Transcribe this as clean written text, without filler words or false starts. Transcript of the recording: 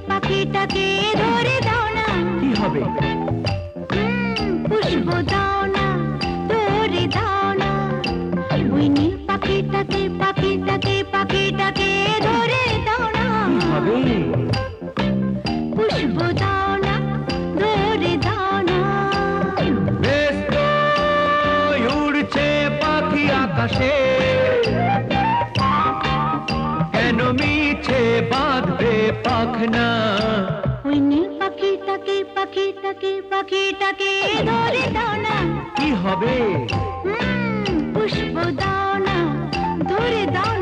পাখিটাকে ধরে দাও না। কি হবে? পুষ্প দাও না, ধরে দাও না। ওই নীল পাখিটাকে ধরে দাও না। কি হবে? পুষ্প দাও না, ধরে দাও না। বেশ তো উড়ছে পাখি আকাশে, কেন মিছে বাঁধবে পাখনা? ওই নীল পাখিটাকে ধরে দাও না। কি হবে? পুষ্প দাও না, ধরে দাও না।